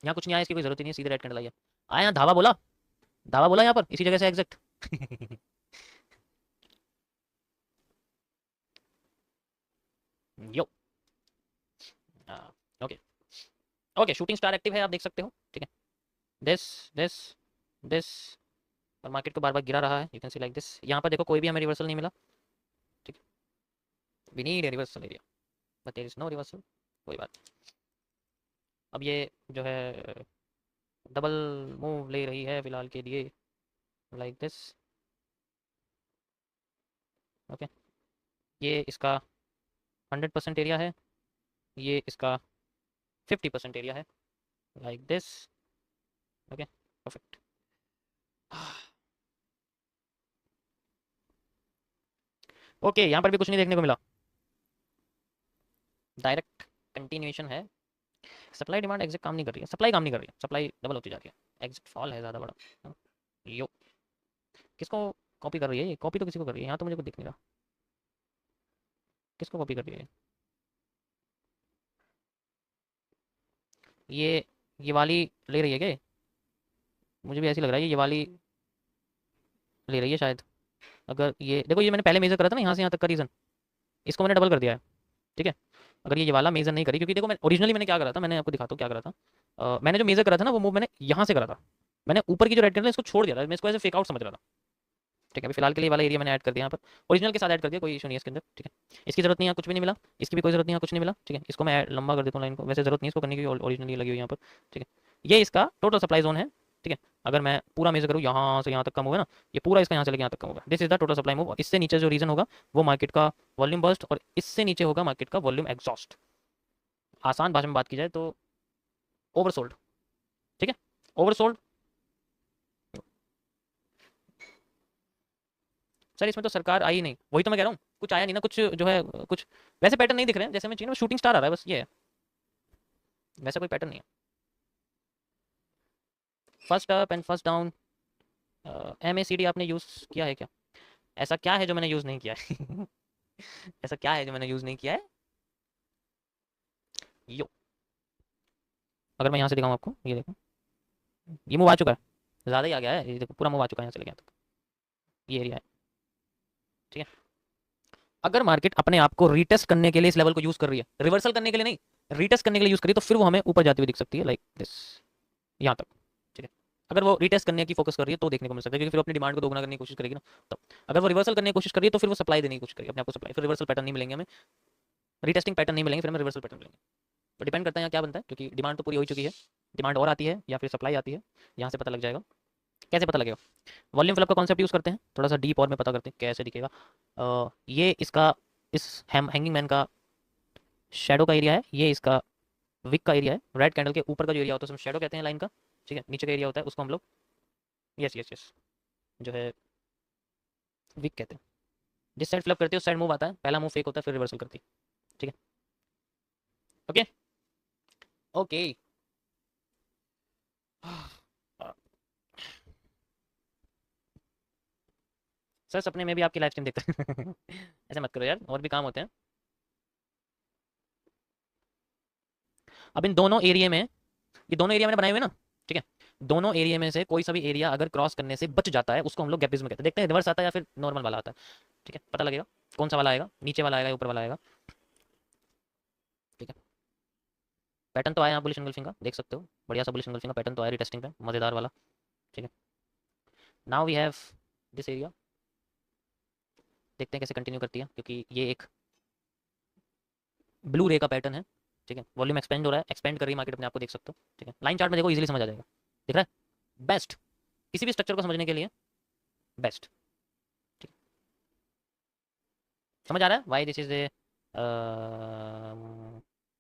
यहाँ कुछ नहीं आया, इसकी कोई जरूरत ही नहीं है, सीधे रेड कैंडल आई है। आया यहाँ धावा बोला, धावा बोला यहाँ पर इसी जगह से exact. Yo. Okay. Okay, shooting star active है, आप देख सकते हो, ठीक है। दिस दिस दिस, और मार्केट को बार बार गिरा रहा है, you can see like this. यहाँ पर देखो कोई भी हमें रिवर्सल नहीं मिला, ठीक है। We need a reversal area, but there is no reversal, कोई बात नहीं। अब ये जो है डबल मूव ले रही है फिलहाल के लिए, लाइक दिस। ओके, ये इसका 100% एरिया है, ये इसका 50% एरिया है, like this. Okay, perfect. Okay, यहाँ पर भी कुछ नहीं देखने को मिला, डायरेक्ट कंटिन्यूएशन है। सप्लाई डिमांड एग्जिट काम नहीं कर रही है, सप्लाई काम नहीं कर रही है, सप्लाई डबल होती जा रही है, एग्जिट फॉल है ज़्यादा बड़ा। यो, किसको कॉपी कर रही है ये? कॉपी तो किसी को कर रही है, यहाँ तो मुझे कुछ दिख नहीं रहा, किसको कॉपी कर रही है ये वाली ले रही है क्या? मुझे भी ऐसी लग रहा है ये वाली ले रही है शायद। अगर ये देखो, ये मैंने पहले मेजर करा था ना यहाँ से यहाँ तक का रीज़न, इसको मैंने डबल कर दिया है, ठीक है। अगर ये वाला मेजर नहीं करी, क्योंकि देखो मैं ओरिजिनली मैंने क्या करा था, मैंने आपको दिखाता हूँ क्या करा था। मैंने जो मेजर करा था ना वो मूव मैंने यहाँ से करा था, मैंने ऊपर की जो रेड कैंडल है इसको छोड़ दिया था, मैं इसको ऐसे फेक आउट समझ रहा था, ठीक है। अभी फिलहाल के लिए वाला एरिया मैंने ऐड कर दिया यहाँ पर, ओरिजिनल के साथ ऐड कर दिया, कोई इशू नहीं है इसके अंदर, ठीक है। इसकी जरूरत नहीं है, कुछ भी नहीं मिला, इसकी भी कोई जरूरत नहीं है, कुछ नहीं मिला, ठीक है। इसको मैं लंबा कर देता हूँ लाइन को, वैसे जरूरत नहीं है इसको करने की, ओरिजिनली लगी हुई यहाँ पर, ठीक है। ये इसका टोटल सप्लाई जोन है, ठीक है। अगर मैं पूरा मेजर करूँ यहाँ से यहाँ तक कम होगा ना, ये पूरा इसका यहाँ से लेके यहाँ तक कम होगा, this is the total supply move. इससे नीचे जो रीजन होगा वो मार्केट का वॉल्यूम बर्स्ट, और इससे नीचे होगा मार्केट का वॉल्यूम एग्जॉस्ट। आसान भाषा में बात की जाए तो ओवरसोल्ड, ठीक है, ओवरसोल्ड। सर इसमें तो सरकार आई नहीं, वही तो मैं कह रहा हूँ, कुछ आया नहीं ना, कुछ जो है कुछ वैसे पैटर्न नहीं दिख रहे हैं, जैसे मैं चाहिए ना शूटिंग स्टार आ रहा है, बस ये है, वैसा कोई पैटर्न नहीं है। First up and first down, MACD आपने यूज़ किया है क्या? ऐसा क्या है जो मैंने यूज़ नहीं किया है? ऐसा क्या है जो मैंने यूज़ नहीं किया है? यो, अगर मैं यहाँ से दिखाऊँ आपको, ये देखो, ये मूव आ चुका है, ज़्यादा ही आ गया है, ये देखो पूरा मूव आ चुका है यहाँ से लेके यहाँ तक, ये एरिया है, ठीक है। अगर मार्केट अपने आप को रीटेस्ट करने के लिए इस लेवल को यूज़ कर रही है, रिवर्सल करने के लिए नहीं, रीटेस्ट करने के लिए यूज़ करी, तो फिर वो हमें ऊपर जाती हुई दिख सकती है, लाइक दिस, यहाँ तक, ठीक है। अगर वो रीटेस्ट करने की फोकस कर रही है तो देखने को मिल सकता है, क्योंकि फिर अपनी डिमांड को दोगुना करने की कोशिश करेगी ना, तब। अगर वो रिवर्सल करने की कोशिश कर रही है तो फिर वो सप्लाई देने की कोशिश करेगी अपने आप को, सप्लाई, फिर रिवर्सल पैटर्न नहीं मिलेंगे हमें, रीटेस्टिंग पैटर्न नहीं मिलेंगे, फिर हमें रिवर्सल पैटर्न मिलेंगे। तो डिपेंड करता है यहाँ क्या बनता है, क्योंकि डिमांड तो पूरी हो चुकी है, डिमांड और आती है या फिर सप्लाई आती है, यहाँ से पता लग जाएगा। कैसे पता लगेगा? वॉल्यूम फ्लब का कॉन्सेप्ट यूज़ करते हैं, थोड़ा सा डीप और में पता करते हैं कैसे दिखेगा। ये इसका, इस हैंगिंग मैन का शेडो का एरिया है, ये इसका विक का एरिया है, रेड कैंडल के ऊपर का जो एरिया होता है उसमें शेडो कहते हैं लाइन का, ठीक है। नीचे का एरिया होता है उसको हम लोग, यस यस यस, जो है विक कहते हैं। जिस साइड फ्लिप करती है उस साइड मूव आता है, पहला मूव फेक होता है फिर रिवर्सल करती है, ठीक है। Okay okay. सर सपने में भी आपकी लाइव स्ट्रीम देखते हैं। ऐसे मत करो यार, और भी काम होते हैं। अब इन दोनों एरिया में, ये दोनों एरिया मैंने बनाए हुए ना, ठीक है। दोनों एरिया में से कोई सा भी एरिया अगर क्रॉस करने से बच जाता है उसको हम लोग गैपिज्म में कहते हैं। देखते हैं रिवर्स आता है या फिर नॉर्मल वाला आता है, ठीक है, पता लगेगा कौन सा वाला आएगा, नीचे वाला आएगा या ऊपर वाला आएगा, ठीक है। पैटर्न तो आया यहाँ बुलिश एंगल्फिंग का, देख सकते हो, बढ़िया सा बुलिश एंगल्फिंग का पैटर्न तो आया रीटेस्टिंग पे, मजेदार वाला, ठीक है। Now we have this area, देखते हैं कैसे कंटिन्यू करती है, क्योंकि ये एक ब्लू रे का पैटर्न है, ठीक है। वॉल्यूम एक्सपेंड हो रहा है, एक्सपेंड कर रही है मार्केट अपने आप को, देख सकते हो, ठीक है। लाइन चार्ट में देखो इजीली समझ आ जाएगा, दिख रहा है, बेस्ट, किसी भी स्ट्रक्चर को समझने के लिए बेस्ट, ठीक है। समझ आ रहा है वाई दिस इज ए,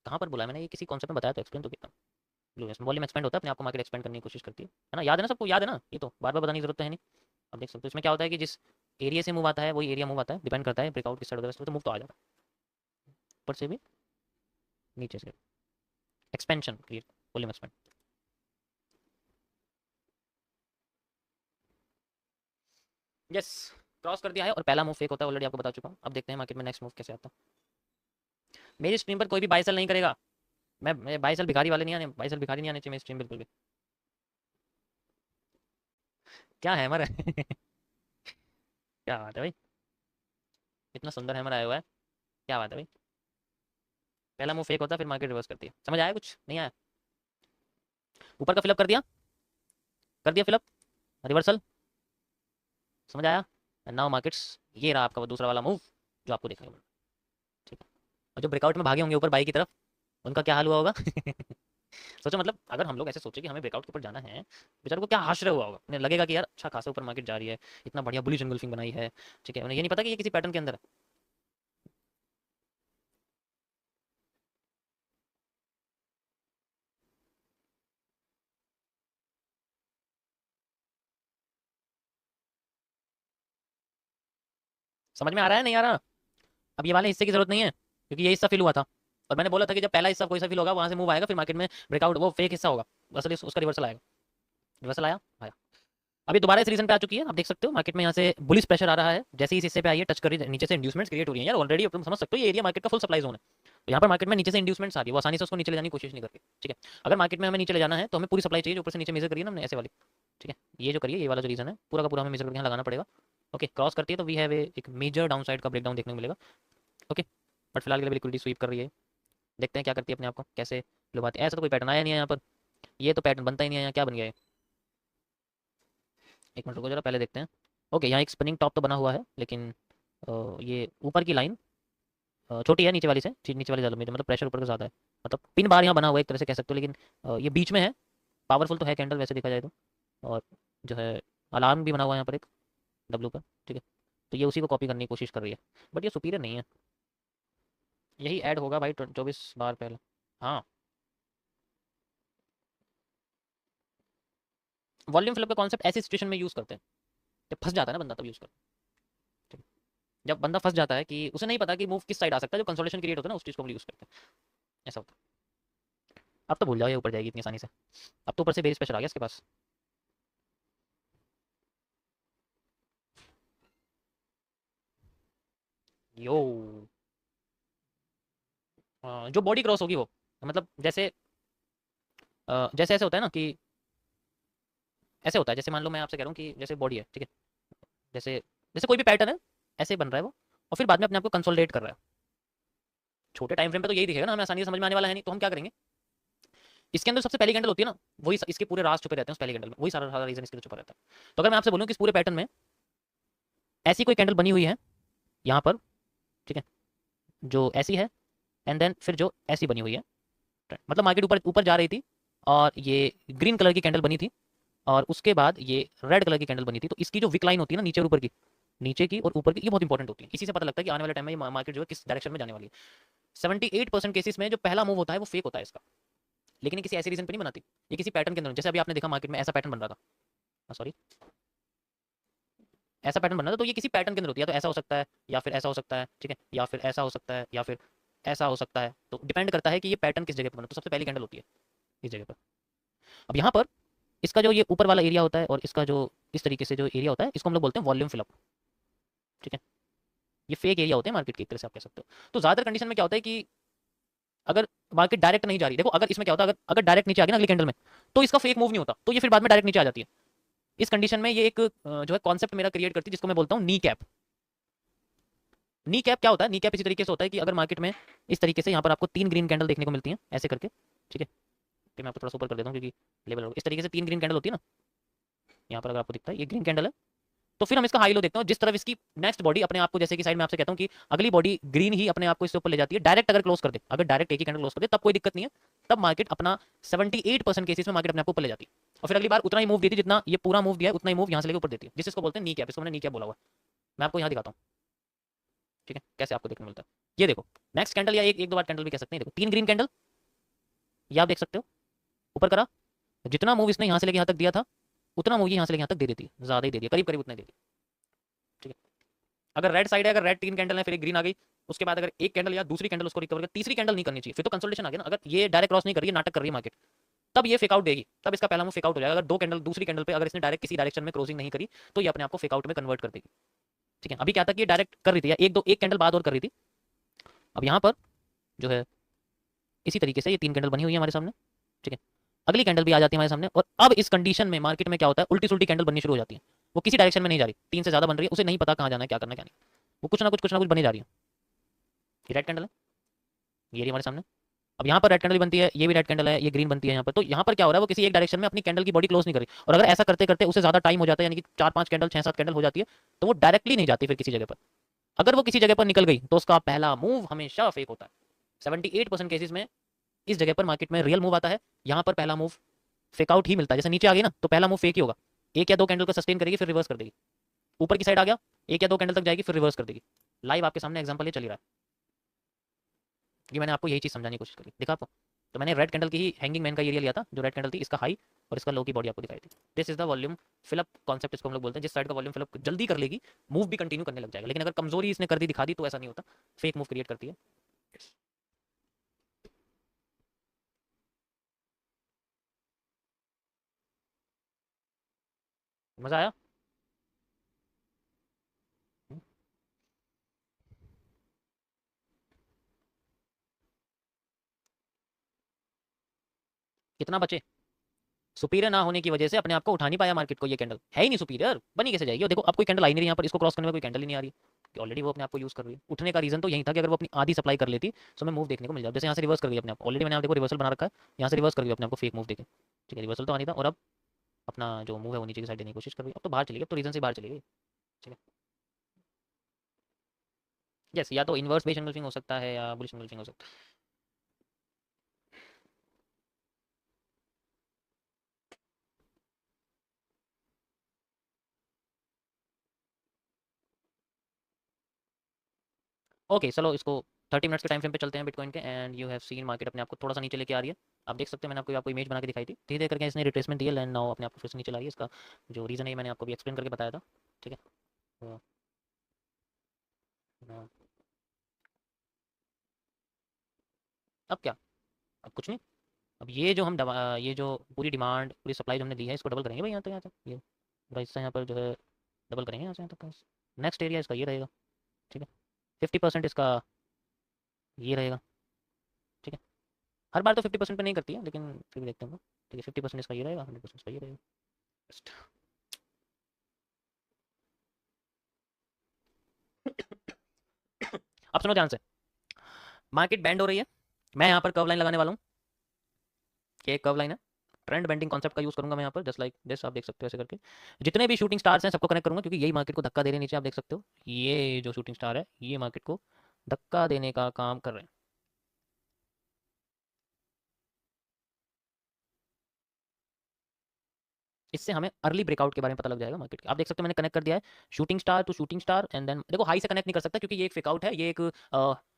कहाँ पर बोला है मैंने, ये किसी कॉन्सेप्ट में बताया तो एक्सप्लेन तो किया। ब्लू वॉल्यूम एक्सपेंड होता है, अपने आप को मार्केट एक्सपेंड करने की कोशिश करती है ना, याद है ना सबको, याद है ना, ये तो बार बार बताने की जरूरत तो है नहीं। अब देख सकते हो इसमें क्या होता है कि जिस एरिया से मूव आता है वही एरिया मूव आता है, डिपेंड करता है ब्रेकआउट किस साइड होता है, तो मूव तो आ जाता है, ऊपर से भी नीचे से, expansion create, volume expand. Yes, cross कर दिया है और पहला मूव फेक होता है, ऑलरेडी आपको बता चुका हूँ। अब देखते हैं मार्केट में नेक्स्ट मूव कैसे आता है। मेरी स्क्रीन पर कोई भी बाय सेल नहीं करेगा, मैं 22 साल भिखारी वाले नहीं आने, 22 साल भिखारी नहीं आने चाहिए मेरी स्ट्रीम बिल्कुल भी। क्या हैमर है? क्या बात है भाई, इतना सुंदर हैमर आया हुआ है, क्या बात है भाई। पहला मूव फेक होता है फिर मार्केट रिवर्स करती है, समझ आया कुछ नहीं आया? ऊपर का फिलअप कर दिया फिलअप, रिवर्सल, समझ आया? एंड नाउ मार्केट्स, ये रहा आपका वो दूसरा वाला मूव जो आपको देखने को मिला। ठीक है, और जो ब्रेकआउट में भागे होंगे ऊपर बाई की तरफ, उनका क्या हाल हुआ होगा? सोचो, मतलब अगर हम लोग ऐसे सोचे कि हमें ब्रेकआउट के ऊपर जाना है, बेचारों को क्या आश्चर्य हुआ होगा, उन्हें लगेगा कि यार अच्छा खासा ऊपर मार्केट जा रही है, इतना बढ़िया बुलिश एंगल्फिंग बनाई है। ठीक है, उन्हें ये नहीं पता कि ये किसी पैटर्न के अंदर है। समझ में आ रहा है नहीं आ रहा? अब ये वाले हिस्से की जरूरत नहीं है क्योंकि ये हिस्सा फिल हुआ था, और मैंने बोला था कि जब पहला हिस्सा कोई सा फिल होगा वहां से मूव आएगा, फिर मार्केट में ब्रेकआउट, वो फेक हिस्सा होगा, असल उसका रिवर्सल आएगा। रिवर्सल आया आया, अभी दोबारा इस रीजन पे आ चुकी है, आप देख सकते हो मार्केट में यहाँ से बुलिश प्रेशर आ रहा है, जैसे ही इस हिस्से पे आई है टच कर रही है, नीचे से इंड्यूसमेंट्स क्रिएट हो रही है यार ऑलरेडी, तुम समझ सकते हो ये एरिया मार्केट का फुल सप्लाई जोन है। तो यहाँ पर मार्केट में नीचे से इंड्यूसमेंट्स आ रही है, वो आसानी से उसको नीचे ले जाने की कोशिश नहीं करती। ठीक है, अगर मार्केट में हमें नीचे ले जाना है तो हमें पूरी सप्लाई चाहिए जो ऊपर से नीचे मेजर करिए ना हमने ऐसे वाली। ठीक है, ये जो करिए, ये वाला जो रीजन है पूरा का पूरा हमें मेजर करके यहाँ लगाना पड़ेगा। ओके, क्रॉस करती है तो वी हैव एक मेजर डाउन साइड का ब्रेकडाउन देखने को मिलेगा। ओके, बट फिलहाल के लिए लिक्विडिटी स्वीप कर रही है, देखते हैं क्या करती है अपने आप को, कैसे लुभाती है। ऐसा तो कोई पैटर्न आया नहीं है यहाँ पर, ये तो पैटर्न बनता ही नहीं है यहाँ, क्या बन गया है? एक मिनट रुको जरा, पहले देखते हैं। ओके, यहाँ एक स्पिनिंग टॉप तो बना हुआ है, लेकिन ये ऊपर की लाइन छोटी है नीचे वाली से, नीचे वाली ज़्यादा, मतलब प्रेशर ऊपर का ज़्यादा है, मतलब पिन बार यहाँ बना हुआ है एक तरह से कह सकते हो, लेकिन ये बीच में है। पावरफुल तो है कैंडल वैसे देखा जाए तो, और जो है अलार्म भी बना हुआ है यहाँ पर एक डब्लू का। ठीक है, तो ये उसी को कॉपी करने की कोशिश कर रही है, बट ये सुपीरियर नहीं है। यही ऐड होगा भाई 24 बार पहले। हाँ, वॉल्यूम फिलअप का कॉन्सेप्ट ऐसी सिचुएशन में यूज़ करते हैं जब फंस जाता है ना बंदा, तब यूज़ करते हैं। जब बंदा फंस जाता है कि उसे नहीं पता कि मूव किस साइड आ सकता है, जो कंसोलिडेशन क्रिएट होता है ना, उस चीज़ को हम यूज़ करते हैं, ऐसा होता है। अब तो भूल जाओ ये ऊपर जाएगी इतनी आसानी से, अब तो ऊपर से बेस प्रेशर आ गया इसके पास। यो, जो बॉडी क्रॉस होगी वो, मतलब जैसे जैसे ऐसे होता है ना कि, ऐसे होता है जैसे मान लो मैं आपसे कह रहा हूँ कि जैसे बॉडी है, ठीक है, जैसे जैसे कोई भी पैटर्न है, ऐसे बन रहा है वो, और फिर बाद में अपने आप को कंसोलिडेट कर रहा है। छोटे टाइम फ्रेम पे तो यही दिखेगा ना, हमें आसानी से समझ में आने वाला है नहीं, तो हम क्या करेंगे, इसके अंदर सबसे पहली कैंडल होती है ना, वही इसके पूरे राज छुपे रहते हैं उस पहली कैंडल में, वही सारा सारा रीजन इसके लिए छुपा रहता है। तो अगर मैं आपसे बोलूँ कि इस पूरे पैटर्न में ऐसी कोई कैंडल बनी हुई है यहाँ पर, ठीक है, जो ऐसी है, एंड देन फिर जो ऐसी बनी हुई है, मतलब मार्केट ऊपर ऊपर जा रही थी, और ये ग्रीन कलर की कैंडल बनी थी, और उसके बाद ये रेड कलर की कैंडल बनी थी, तो इसकी जो विक लाइन होती है ना नीचे और ऊपर की, नीचे की और ऊपर की, ये बहुत इंपॉर्टेंट होती है, इसी से पता लगता है कि आने वाले टाइम में ये मार्केट जो है किस डायरेक्शन में जाने वाली है। 78% केसेस में जो पहला मूव होता है वो फेक होता है इसका, लेकिन ये किसी ऐसे रीजन पे नहीं बनाती, ये किसी पैटर्न के अंदर, जैसे अभी आपने देखा मार्केट में ऐसा पैटर्न बन रहा था, सॉरी, ऐसा पैटर्न बन रहा था, तो ये किसी पैटर्न के अंदर होती है, तो ऐसा हो सकता है, या फिर ऐसा हो सकता है, ठीक है, या फिर ऐसा हो सकता है, या फिर ऐसा हो सकता है, तो डिपेंड करता है कि ये पैटर्न किस जगह पर बना, तो सबसे पहली कैंडल होती है इस जगह पर। अब यहाँ पर इसका जो ये ऊपर वाला एरिया होता है और इसका जो इस तरीके से जो एरिया होता है, इसको हम लोग बोलते हैं वॉल्यूम फिलअप। ठीक है, ये फेक एरिया होते हैं मार्केट के, एक तरह से आप कह सकते हो। तो ज़्यादातर कंडीशन में क्या होता है कि अगर मार्केट डायरेक्ट नहीं जा रही, देखो अगर इसमें क्या होता है, अगर अगर डायरेक्ट नीचे आ गई ना अगली कैंडल में, तो इसका फेक मूव नहीं होता, तो ये फिर बाद में डायरेक्ट नीचे आ जाती है। इस कंडीशन में ये एक जो है कॉन्सेप्ट मेरा क्रिएट करती है, जिसको मैं बोलता हूँ नी कैप। नी कैप क्या होता है? नी कैप इसी तरीके से होता है कि अगर मार्केट में इस तरीके से यहाँ पर आपको 3 ग्रीन कैंडल देखने को मिलती हैं ऐसे करके, ठीक है, कि मैं आपको थोड़ा सा ऊपर कर देता हूँ क्योंकि लेवल इस तरीके से 3 ग्रीन कैंडल होती है ना, यहाँ पर अगर आपको दिखता है ये ग्रीन कैंडल है, तो फिर हम इसका हाई लो देखते हैं, जिस तरफ इसकी नेक्स्ट बॉडी अपने आप को, जैसे कि साइड में आपसे कहता हूँ कि अगली बॉडी ग्रीन ही अपने आप को इससे ऊपर ले जाती है, डायरेक्ट अगर क्लोज कर दे, अगर डायरेक्ट एक ही कैंडल क्लोज कर दे तब कोई दिक्कत नहीं है, तब मार्केट अपना 78% केसेस में मार्केट अपने आप को ऊपर ले जाती है, और फिर अगली बार उतना ही मूव देती है जितना ये पूरा मूव दिया है, उतना ही मूव यहाँ से लेकर ऊपर देती है, जिसको बोलते हैं नी कैप। इसको मैंने नी कैप बोला हुआ है, मैं आपको यहाँ दिखाता हूँ, ठीक है, कैसे आपको देखने को मिलता है। ये देखो नेक्स्ट कैंडल, या एक एक दो बार कैंडल भी कह सकते हैं, देखो 3 ग्रीन कैंडल, ये आप देख सकते हो, ऊपर करा, जितना मूव इसने यहाँ से लेकर यहाँ तक दिया था, उतना मूव ये यहाँ से लेकर यहाँ तक दे देती है, ज्यादा ही दे दिया, करीब करीब उतना ही दे दिया। ठीक है, अगर रेड साइड है, अगर रेड 3 कैंडल है, फिर एक ग्रीन आ गई, उसके बाद अगर एक कैंडल या दूसरी कैंडल उसको रिकवर कर, तीसरी कैंडल नहीं करनी चाहिए, फिर तो कंसोलिडेशन आ गया ना। अगर ये डायरेक्ट क्रॉस नहीं कर रही है, नाटक कर रही है मार्केट, तब ये फेकआउट देगी, तब इसका पहला मूव फेकआउट हो जाएगा। अगर 2 कैंडल दूसरी कैंडल पे अगर इसने डायरेक्ट किसी डायरेक्शन में क्रॉसिंग नहीं करी, तो ये अपने आप को फेकआउट में कन्वर्ट कर देगी। ठीक है, अभी क्या था कि ये डायरेक्ट कर रही थी, या एक कैंडल बाद और कर रही थी, अब यहाँ पर जो है इसी तरीके से ये 3 कैंडल बनी हुई है हमारे सामने, ठीक है। अगली कैंडल भी आ जाती है हमारे सामने, और अब इस कंडीशन में मार्केट में क्या होता है, उल्टी सुल्टी कैंडल बननी शुरू हो जाती है। वो किसी डायरेक्शन में नहीं जा रही, 3 से ज़्यादा बन रही है, उसे नहीं पता कहाँ जाना है, क्या करना क्या नहीं, वो कुछ ना कुछ बनी जा रही है। ये रेड कैंडल है, ये रही हमारे सामने। अब यहाँ पर रेड कैंडल बनती है, ये भी रेड कैंडल है, ये ग्रीन बनती है यहाँ पर। तो यहाँ पर क्या हो रहा है, वो किसी एक डायरेक्शन में अपनी कैंडल की बॉडी क्लोज नहीं कर रही, और अगर ऐसा करते करते उसे ज़्यादा टाइम हो जाता है, यानी कि 4-5 कैंडल 6-7 कैंडल हो जाती है, तो वो डायरेक्टली नहीं जाती फिर किसी जगह पर। अगर वो किसी जगह पर निकल गई तो उसका पहला मूव हमेशा फेक होता है। 78% केसेस में इस जगह पर मार्केट में रियल मूव आता है, यहाँ पर पहला मूव फेक आउट ही मिलता है। जैसे नीचे आ गई ना, तो पहला मूव फेक ही होगा, 1 या 2 कैंडल का सस्टेन करेगी फिर रिवर्स कर देगी। ऊपर की साइड आ गया, 1 या 2 कैंडल तक जाएगी फिर रिवर्स कर देगी। लाइव आपके सामने एग्जांपल ये चल रहा है, ये मैंने आपको यही चीज़ समझाने की कोशिश करी, देखा आपको। तो मैंने रेड कैंडल की ही हैंगिंग मैन का एरिया लिया था, जो रेड कैंडल थी, इसका हाई और इसका लो की बॉडी आपको दिखाई थी। This is the volume fill up concept, इसको हम लोग बोलते हैं। जिस साइड का वॉल्यूम फिलअप जल्दी कर लेगी, मूव भी कंटिन्यू करने लग जाएगा। लेकिन अगर कमजोरी इसने कर दी, दिखा दी, तो ऐसा नहीं होता, फेक मूव क्रिएट करती है। मजा आया? कितना बचे? सुपीरियर ना होने की वजह से अपने आप को उठा नहीं पाया मार्केट को, ये कैंडल है ही नहीं सुपीरियर, बनी कैसे जाएगी? और देखो अब कोई कैंडल आई नहीं रही यहाँ पर, इसको क्रॉस करने में कोई कैंडल ही नहीं आ रही कि ऑलरेडी वो अपने आप को यूज कर रही है। उठने का रीजन तो यही था कि अगर वो अपनी आधी सप्लाई कर लेती तो हमें मूव देखने को मिल जाए। जैसे यहाँ से रिवर्स कर गई अपने आप, ऑलरेडी मैंने आप देखो रिवर्सल बना रखा है, यहाँ से रिवर्स कर गई अपने आप को, फेक मूव देखे, ठीक है, रिवर्सल तो आनी था। और अब अपना जो मूव है वो नीचे की साइड देने की कोशिश कर रही है। अब तो बाहर चली गई, अब तो रीजन से बाहर चली गई, ठीक है। यस, या तो इन्वर्स बेस एंगल्फिंग हो सकता है या बुलिश एंगल्फिंग हो सकता है। ओके चलो, इसको 30 मिनट्स के टाइम फ्रेम पे चलते हैं बिटकॉइन के। And you have seen market अपने आप को थोड़ा सा नीचे लेके आ रही है, आप देख सकते हैं। मैंने आपको इमेज बना के दिखाई थी, धीरे धीरे करके इसने रिट्रेसमेंट दिया, एंड नाउ अपने आप को फिर से नीचे ला रही है। इसका जो रीज़न है मैंने आपको भी एक्सप्लेन करके बताया था, ठीक है। तो, अब क्या, अब कुछ नहीं। अब ये जो हम ये जो पूरी डिमांड पूरी सप्लाई जो हमने दी है, इसको डबल करेंगे भाई, यहाँ तक ये प्राइस से यहाँ पर जो है डबल करेंगे यहाँ से यहाँ तक। नेक्स्ट एरिया इसका ये रहेगा, ठीक है। 50% इसका ये रहेगा, ठीक है। हर बार तो 50% पे नहीं करती है, लेकिन फिर भी देखते हैं, ठीक है। 50% इसका ये रहेगा, 100% इसका ये रहेगा। Just- अब सुनो ध्यान से, मार्केट बैंड हो रही है, मैं यहाँ पर कर्व लाइन लगाने वाला हूँ, ये कर्व लाइन है। ट्रेंड बेंडिंग कॉन्सेप्ट का यूज करूंगा मैं यहाँ पर, जस्ट लाइक दिस, आप देख सकते हो ऐसे करके। जितने भी शूटिंग स्टार्स हैं सबको कनेक्ट करूंगा, क्योंकि यही मार्केट को धक्का दे रहे हैं नीचे, आप देख सकते हो। ये जो शूटिंग स्टार है, ये मार्केट को धक्का देने का काम कर रहे हैं। इससे हमें अर्ली ब्रेकआउट के बारे में पता लग जाएगा मार्केट के। आप देख सकते हो मैंने कनेक्ट कर दिया है shooting star to shooting star, and then देखो हाई से कनेक्ट नहीं कर सकता, क्योंकि ये एक फेकआउट है, ये एक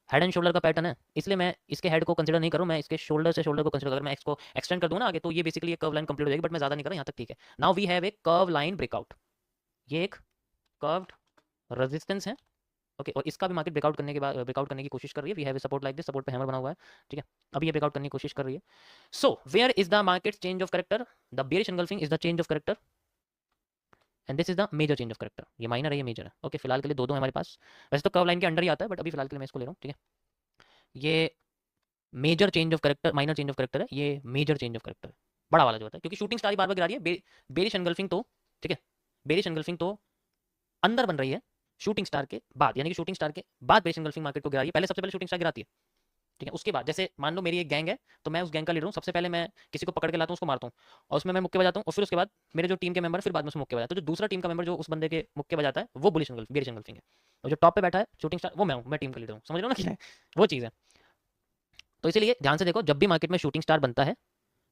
हेड एंड शोल्डर का पैटर्न है, इसलिए मैं इसके हेड को कंसीडर नहीं करूँ, मैं इसके शोल्डर से शोल्डर को कंसीडर, अगर मैं इसको एक्सटेंड कर दूँ ना आगे, तो ये बेसिकली एक कर्व लाइन कंप्लीट हो जाएगी, बट मैं ज़्यादा नहीं कर रहा यहाँ तक, ठीक है। Now we have a curve line breakout, ये एक कर्व्ड रेजिस्टेंस है, ओके। और इसका भी मार्केट ब्रेकआउट करने के बाद ब्रेकआउट करने की कोशिश कर रही है। We have a support like this, support पे हैमर बना हुआ है, ठीक है। अभी ये ब्रेकआउट करने की कोशिश कर रही है। So where is the market change of character? The bearish engulfing is the change of character, and this is the major change of character. ये माइनर है, ये मेजर है, ओके। फिलहाल के लिए दो दो है हमारे पास, वैसे तो कर्व लाइन के अंडर ही आता है, बट अभी फिलहाल के लिए मैं इसको ले रहा हूँ, ठीक है। ये major change of character, minor change of character है, ये मेजर चेंज ऑफ करेक्टर है, बड़ा वाला जो होता है, क्योंकि शूटिंग स्टार बार बार गिरा रही है। बेरिश एंगल्फिंग तो, ठीक है, बेरिश एंगल्फिंग तो अंदर बन रही है शूटिंग स्टार के बाद, यानी कि शूटिंग स्टार के बाद बेरिश एंगल्फिंग मार्केट को गिरा रही है। पहले सबसे पहले शूटिंग स्टार गिराती है, ठीक है। उसके बाद जैसे मान लो मेरी एक गैंग है, तो मैं उस गैंग का लीडर हूँ, सबसे पहले मैं किसी को पकड़ के लाता हूँ, उसको मारता हूँ, और उसमें मैं मुक्के बजाता हूँ, और फिर उसके बाद मेरे जो टीम के मेंबर फिर बाद में उसमें मुक्के बजाते हैं। तो जो दूसरा टीम का मेंबर जो उस बंदे के मुक्के बजाता है, वो बुलिश एंगल्फिंग, बेरिश एंगल्फिंग है। और जो टॉप पे बैठा है शूटिंग स्टार, वो मैं हूँ, मैं टीम का लीडर हूँ, समझ रहे हो ना क्या है वो चीज़ है। तो इसीलिए ध्यान से देखो, जब भी मार्केट में शूटिंग स्टार बनता है,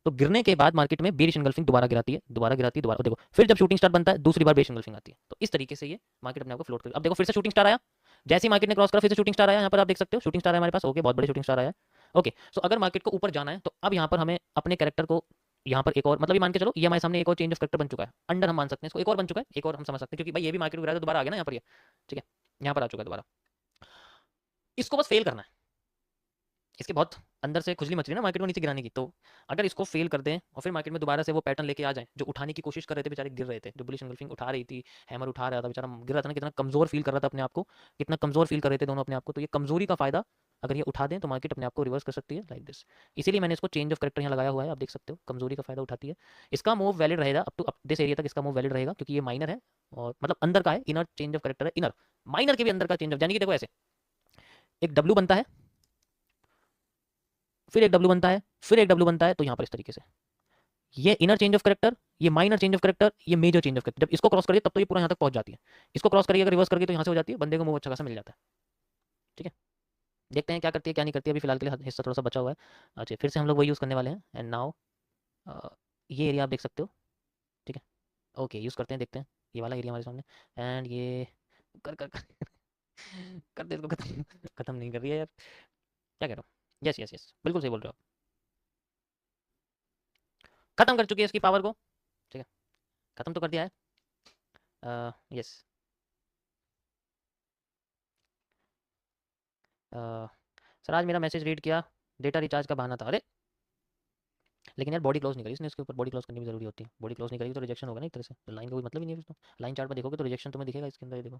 तो गिरने के बाद मार्केट में बेरिश एंगल्फिंग दोबारा गिराती है, दोबारा गिराती है, दोबारा देखो, फिर जब शूटिंग स्टार बनता है दूसरी बार बेरिश एंगल्फिंग आती है। तो इस तरीके से ये मार्केट अपने आप को फ्लोट कर। अब देखो फिर से शूटिंग स्टार आया, जैसे ही मार्केट ने क्रॉस करा फिर से शूटिंग स्टार आया, यहाँ पर आप देख सकते हो शूटिंग स्टार है हमारे पास, ओके, बहुत बड़े शूटिंग स्टार आया, ओके। सो अगर मार्केट को ऊपर जाना है, तो अब यहाँ पर हमें अपने कैरेक्टर को यहाँ पर एक और, मतलब ये मान के चलो ये हमारे सामने एक और चेंज ऑफ कैरेक्टर बन चुका है, अंडर हम मान सकते हैं इसको, एक और बन चुका है, एक और हम समझ सकते हैं, क्योंकि भाई ये भी मार्केट को गिरा तो दोबारा आ गया ना यहाँ पर ये, ठीक है, यहाँ पर आ चुका है दोबारा। इसको बस फेल करना है, इसके बहुत अंदर से खुजली मच रही है ना मार्केट को नीचे गिराने की, तो अगर इसको फेल कर दें और फिर मार्केट में दोबारा से वो पैटर्न लेके आ जाए, जो उठाने की कोशिश कर रहे थे बेचारे, गिर रहे थे, जो बुलिश एंगल्फिंग उठा रही थी, हैमर उठा रहा था बेचारा, गिर रहा था ना, कितना कमजोर फील कर रहा था अपने आप को, कितना कमजोर फील कर रहे थे दोनों अपने आप को। तो ये कमजोरी का फायदा अगर ये उठा दें तो मार्केट अपने आप को रिवर्स कर सकती है लाइक दिस। इसीलिए मैंने इसको चेंज ऑफ करेक्टर यहाँ लगाया हुआ है, आप देख सकते हो कमजोरी का फायदा उठाती है। इसका मूव वैलिड रहेगा up to up this area तक, इसका मूव वैलिड रहेगा क्योंकि ये माइनर है और मतलब अंदर का है, इनर चेंज ऑफ करेक्टर है, इनर माइनर के भी अंदर का चेंज ऑफ, यानी कि देखो ऐसे एक डब्ल्यू बनता है, फिर एक डब्ल्यू बनता है, फिर एक डब्ल्यू बनता है, तो यहाँ पर इस तरीके से ये इनर चेंज ऑफ करेक्टर, ये माइनर चेंज ऑफ करेक्टर, ये मेजर चेंज ऑफ करेक्टर, जब इसको क्रॉस करिए तब तो ये पूरा यहाँ तक पहुंच जाती है। इसको क्रॉस करिए अगर रिवर्स करके तो यहाँ से हो जाती है, बंदे को मूव अच्छा खासा मिल जाता है। ठीक है, देखते हैं क्या करती है क्या नहीं करती है, अभी फिलहाल के लिए हिस्सा थोड़ा सा बचा हुआ है। अच्छा फिर से हम लोग वही यूज़ करने वाले हैं एंड नाउ ये एरिया आप देख सकते हो। ठीक है, ओके यूज़ करते हैं, देखते हैं ये वाला एरिया हमारे सामने एंड ये कर कर कर, कर दे इसको खत्म। खत्म नहीं कर रही है यार, क्या कह रहा हूँ, यस यस यस बिल्कुल सही बोल रहे हो आप, खत्म कर चुकी है इसकी पावर को। ठीक है, खत्म तो कर दिया है, यस। सर आज मेरा मैसेज रीड किया, डेटा रिचार्ज का बहाना था, अरे लेकिन यार बॉडी क्लोज नहीं करी इसने, इसके ऊपर बॉडी क्लोज करनी भी जरूरी होती है, बॉडी क्लोज नहीं करेगी तो रिजेक्शन होगा ना एक तरह से, तो लाइन का कोई मतलब ही नहीं है उसको, लाइन चार्ट पर देखोगे तो रिजेक्शन तुम्हें दिखेगा इसके अंदर, ये देखो